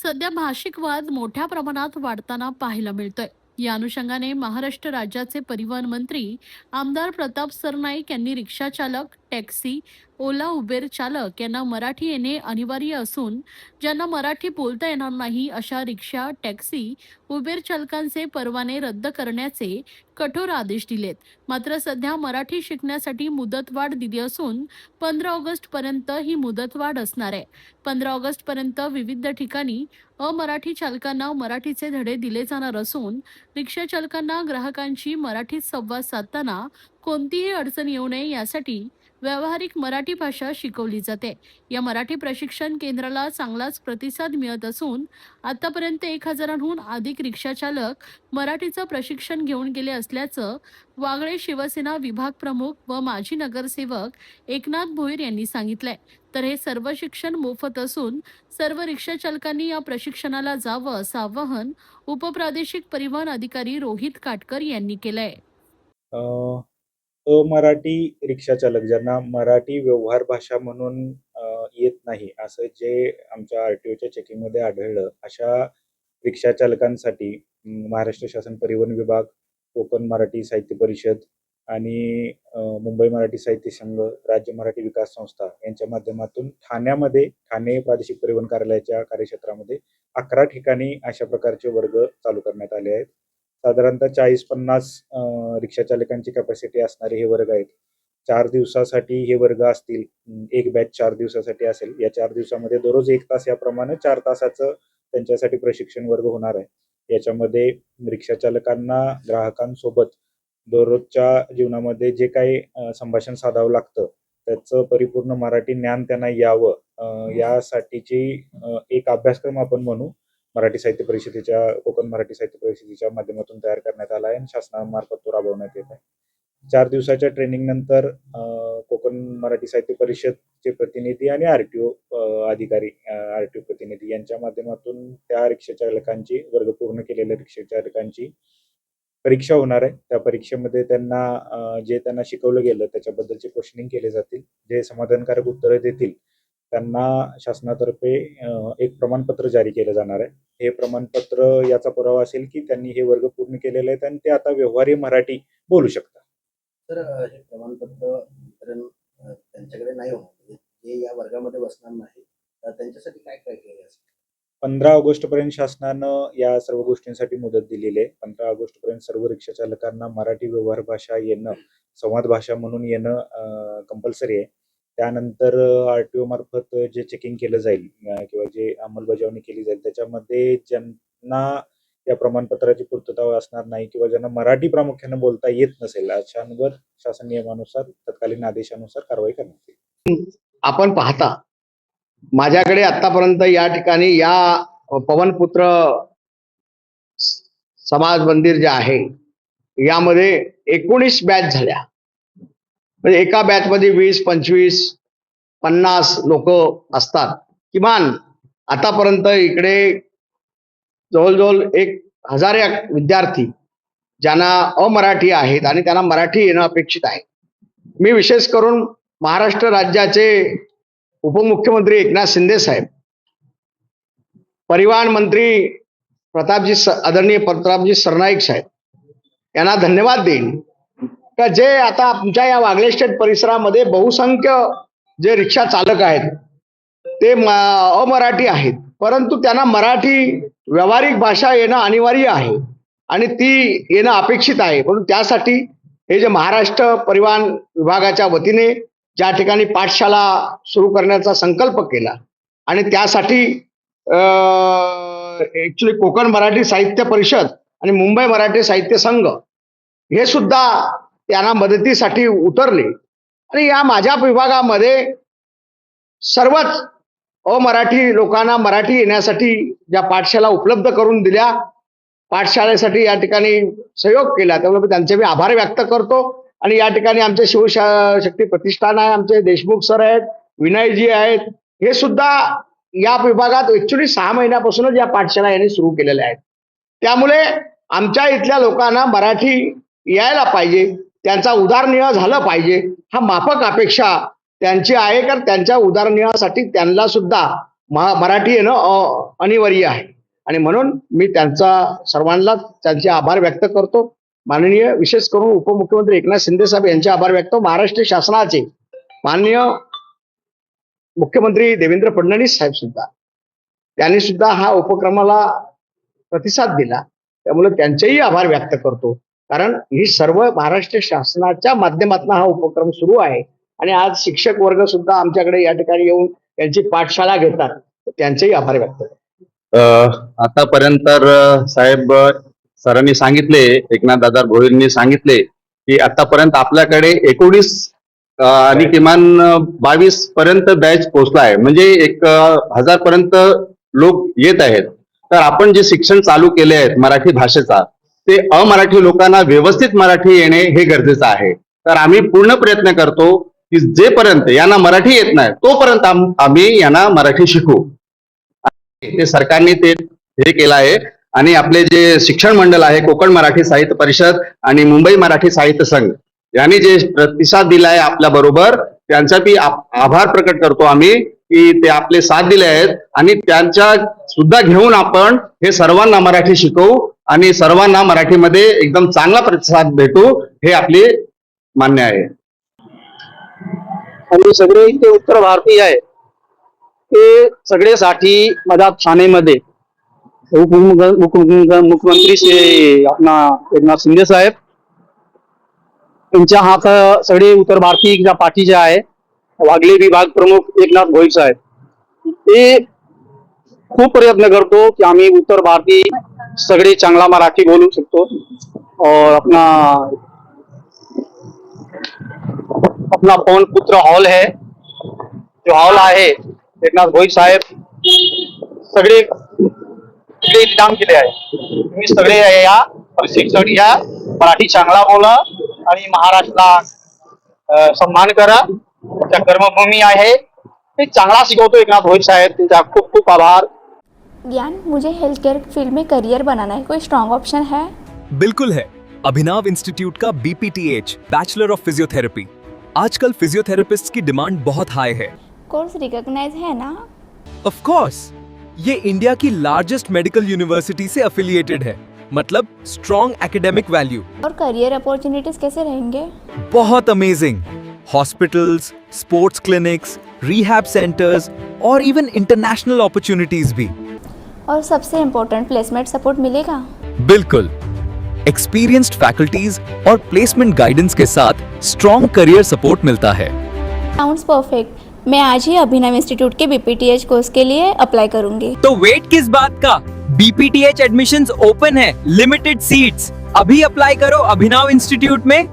सध्या भाषिक वाद मोठ्या प्रमाणात वाढताना पाहायला मिळतोय. या अनुषंगाने महाराष्ट्र राज्याचे परिवहन मंत्री आमदार प्रताप सरनाईक यांनी रिक्षा चालक, टॅक्सी, ओला, उबेर चालक यांना मराठी येणे अनिवार्य असून ज्यांना मराठी बोलता येणार नाही अशा रिक्षा, टॅक्सी, उबेर चालकांचे परवाने रद्द करण्याचे कठोर आदेश दिलेत. मात्र सध्या मराठी शिकण्यासाठी मुदतवाढ दिली असून 15 ऑगस्ट पर्यंत ही मुदतवाढ असणार आहे. 15 ऑगस्ट पर्यंत विविध ठिकाणी अमराठी चालकांना मराठीचे धडे दिले जाणार असून रिक्षा चालकांना ग्राहकांशी मराठीत संवाद साधताना कोणतीही अडचण येऊ नये यासाठी व्यावहारिक मराठी भाषा शिकवली जाते. या मराठी प्रशिक्षण केंद्राला चांगलाच प्रतिसाद मिळत असून आतापर्यंत 1000हून अधिक रिक्षा चालक मराठीचं प्रशिक्षण घेऊन गेले असल्याचं वागळे शिवसेना विभाग प्रमुख व माजी नगरसेवक एकनाथ भोईर यांनी सांगितलंय. तर हे सर्व शिक्षण मोफत असून सर्व रिक्षा चालकांनी या प्रशिक्षणाला जावं असं आवाहन उपप्रादेशिक परिवहन अधिकारी रोहित काटकर यांनी केलंय. अमराठी रिक्षा चालक ज्यांना मराठी व्यवहार भाषा म्हणून येत नाही असं जे आमच्या आरटीओच्या चेकिंगमध्ये आढळलं, अशा रिक्षा चालकांसाठी महाराष्ट्र शासन परिवहन विभाग, कोकण मराठी साहित्य परिषद आणि मुंबई मराठी साहित्य संघ, राज्य मराठी विकास संस्था यांच्या माध्यमातून ठाणे प्रादेशिक परिवहन कार्यालयाच्या कार्यक्षेत्रामध्ये 11 ठिकाणी अशा प्रकारचे वर्ग चालू करण्यात आले आहेत. साधारणतः 40-50 रिक्षा चालकांची कॅपॅसिटी असणारे हे वर्ग आहेत. 4 दिवसासाठी हे वर्ग असतील. एक बॅच 4 दिवसासाठी असेल. या 4 दिवसामध्ये दररोज 1 तास याप्रमाणे 4 तासाचं त्यांच्यासाठी प्रशिक्षण वर्ग होणार आहे. याच्यामध्ये रिक्षा चालकांना ग्राहकांसोबत दररोजच्या जीवनामध्ये जे काही संभाषण साधावं लागतं त्याचं परिपूर्ण मराठी ज्ञान त्यांना यावं, यासाठीची एक अभ्यासक्रम आपण म्हणू मराठी साहित्य परिषदेच्या, कोकण मराठी साहित्य परिषदेच्या माध्यमातून तयार करण्यात आला आहे आणि शासनामार्फत तो राबवण्यात येत आहे. 4 दिवसाच्या ट्रेनिंग नंतर कोकण मराठी साहित्य परिषदचे प्रतिनिधी आणि आरटीओ अधिकारी, आरटीओ प्रतिनिधी यांच्या माध्यमातून त्या रिक्षा चालकांची, वर्ग पूर्ण केलेल्या रिक्षा चालकांची परीक्षा होणार आहे. त्या परीक्षेमध्ये जे त्यांना शिकवलं गेलं त्याच्याबद्दलचे क्वेश्चनिंग केले जातील. जे समाधानकारक उत्तरं देतील त्यांना शासनातर्फे एक प्रमाणपत्र जारी केलं जाणार आहे. हे प्रमाणपत्र याचा पुरावा असेल की त्यांनी हे वर्ग पूर्ण केलेले आहेत आणि ते आता व्यवहारी मराठी बोलू शकतात. तर हे प्रमाणपत्र वितरण त्यांच्याकडे नाही होणार, जे या वर्गामध्ये बसणार नाही, तर त्यांच्यासाठी काय काय केलं असेल? 15 ऑगस्ट पर्यंत शासनानं या सर्व गोष्टींसाठी मुदत दिलेली आहे. 15 ऑगस्ट पर्यंत सर्व रिक्षा चालकांना मराठी व्यवहार भाषा येणं, संवाद भाषा म्हणून येणं कंपल्सरी आहे. त्यानंतर आरटीओ मार्फत जे चेकिंग केलं जाईल किंवा जे अंमलबजावणी केली जाईल त्याच्यामध्ये ज्यांना या प्रमाणपत्राची पूर्तता असणार नाही किंवा ज्यांना मराठी प्रामुख्याने बोलता येत नसेल अशांवर शासन नियमानुसार तत्कालीन आदेशानुसार कारवाई करण्यात येईल. आपण पाहता माझ्याकडे आतापर्यंत या ठिकाणी या पवनपुत्र समाज मंदिर जे आहे यामध्ये 19 बॅच झाल्या. म्हणजे एका बॅच मध्ये 20, 25, 50 लोक असतात. किमान आतापर्यंत इकडे जवळजवळ 1000 विद्यार्थी ज्यांना अमराठी आहेत आणि त्यांना मराठी येणं अपेक्षित आहे. मी विशेष करून महाराष्ट्र राज्याचे उपमुख्यमंत्री एकनाथ शिंदे साहेब, परिवहन मंत्री आदरणीय प्रतापजी सरनाईक साहेब यांना धन्यवाद देईन का जे आता आमच्या या वागळे स्टेट परिसरामध्ये बहुसंख्य जे रिक्षा चालक आहेत ते अमराठी आहेत, परंतु त्यांना मराठी व्यावहारिक भाषा येणं अनिवार्य आहे आणि ती येणं अपेक्षित आहे. म्हणून त्यासाठी हे जे महाराष्ट्र परिवहन विभागाच्या वतीने ज्या ठिकाणी पाठशाला सुरू करण्याचा संकल्प केला आणि त्यासाठी ऍक्च्युली कोकण मराठी साहित्य परिषद आणि मुंबई मराठी साहित्य संघ हे सुद्धा त्यांना मदतीसाठी उतरले आणि या माझ्या विभागामध्ये सर्वच अमराठी लोकांना मराठी येण्यासाठी ज्या पाठशाला उपलब्ध करून दिल्या, पाठशाळेसाठी या ठिकाणी सहयोग केला, त्यामुळे त्यांचे मी आभार व्यक्त करतो. आणि या ठिकाणी आमचे शिवशक्ती प्रतिष्ठान आहे, आमचे देशमुख सर आहेत, विनयजी आहेत, हे सुद्धा या विभागात ऍक्च्युली 6 महिन्यापासूनच या पाठशाळा यांनी सुरू केलेल्या आहेत. त्यामुळे आमच्या इथल्या लोकांना मराठी यायला पाहिजे, त्यांचा उदरनिर्वाह झाला पाहिजे, हा माफक अपेक्षा त्यांची आहे. कारण त्यांच्या उदरनिर्वाहासाठी त्यांना सुद्धा मराठी येणं अनिवार्य आहे. आणि म्हणून मी सर्वांना त्यांचे आभार व्यक्त करतो. माननीय विशेष करून उपमुख्यमंत्री एकनाथ शिंदे साहेब यांचे आभार व्यक्त करतो. महाराष्ट्र शासनाचे माननीय मुख्यमंत्री देवेंद्र फडणवीस साहेब सुद्धा त्यांनी सुद्धा हा उपक्रमाला प्रतिसाद दिला. त्यामुळे त्यांचेही आभार व्यक्त करतो. कारण ही सर्व महाराष्ट्र शासनाच्या माध्यमातून हा उपक्रम सुरू आहे. आणि आज शिक्षक वर्ग सुद्धा आमच्याकडे या ठिकाणी येऊन त्यांची पाठशाळा घेतात. त्यांचेही आभार व्यक्त करतो. आतापर्यंत तर साहेब सरांनी सांगितले, एकनाथ दादा भोईरनी सांगितले की आतापर्यंत आपल्याकडे 19 आणि किमान 22 पर्यंत बॅच पोहोचला आहे. म्हणजे 1000 पर्यंत लोक येत आहेत. तर आपण जे शिक्षण चालू केले आहेत मराठी भाषेचा, ते अमराठी लोकांना व्यवस्थित मराठी येणे हे गरजेचं आहे. तर आम्ही पूर्ण प्रयत्न करतो की जेपर्यंत यांना मराठी येत नाही तोपर्यंत आम्ही यांना मराठी शिकू. ते सरकारने ते हे केलं आहे. आणि आपले जे शिक्षण मंडळ आहे, कोकण मराठी साहित्य परिषद आणि मुंबई मराठी साहित्य संघ यांनी जे प्रतिसाद दिलाय आपल्या बरोबर, त्यांचा बी आभार प्रकट करतो आम्ही की ते आपले साथ दिले आहेत. आणि त्यांच्या सुद्धा घेऊन आपण हे सर्वांना मराठी शिकवू आणि सर्वांना मराठीमध्ये एकदम चांगला प्रतिसाद भेटू, हे आपले मान्य आहे. आणि सगळे इथे उत्तर भारतीय आहे ते सगळेसाठी मदत ठाणेमध्ये मुख्यमंत्री श्री अपना एकनाथ शिंदे साहेब यांच्या हात सगळे उत्तर भारतीय पार्टी जे आहे, वागले विभाग प्रमुख एकनाथ भोईर साहेब ते खूप प्रयत्न करतो की आम्ही उत्तर भारतीय सगळे चांगला मराठी बोलू शकतो. और अपना पवन पुत्र हॉल है, जो हॉल आहे एकनाथ भोईर साहेब सगळे इंतजाम केले आहे. तुम्ही सगळे या प्रशिक्षण या, मराठी चांगला बोला आणि महाराष्ट्राला सन्मान करा. त्या कर्मभूमी आहे ते चांगला शिकवतो एकनाथ भोईर साहेब, त्यांचा खूप खूप आभार. ज्ञान, मुझे हेल्थ केयर फील्ड में करियर बनाना है, कोई स्ट्रॉन्ग ऑप्शन है? बिल्कुल है. अभिनव इंस्टीट्यूट का BPTH बैचलर ऑफ फिजियोथेरेपी. आजकल फिजियोथेरेपिस्ट की डिमांड बहुत हाई है. कोर्स रिकॉग्नाइज है ना? ऑफ कोर्स, ये इंडिया की लार्जेस्ट मेडिकल यूनिवर्सिटी से एफिलिएटेड है. मतलब स्ट्रॉन्ग एकेडमिक वैल्यू. और करियर अपॉर्चुनिटीज कैसे रहेंगे? बहुत amazing. Hospitals, sports clinics, rehab centres और इवन इंटरनेशनल अपॉर्चुनिटीज भी. और सबसे इम्पोर्टेंट, प्लेसमेंट सपोर्ट मिलेगा? बिल्कुल. एक्सपीरियंस्ड फैकल्टीज और प्लेसमेंट गाइडेंस के साथ स्ट्रॉन्ग करियर सपोर्ट मिलता है. Sounds perfect. मैं आज ही अभिनव इंस्टीट्यूट के BPTH कोर्स के लिए अप्लाई करूंगी. तो वेट किस बात का? BPTH एडमिशंस ओपन है, लिमिटेड सीट्स. अभी अप्लाई करो अभिनव इंस्टीट्यूट में.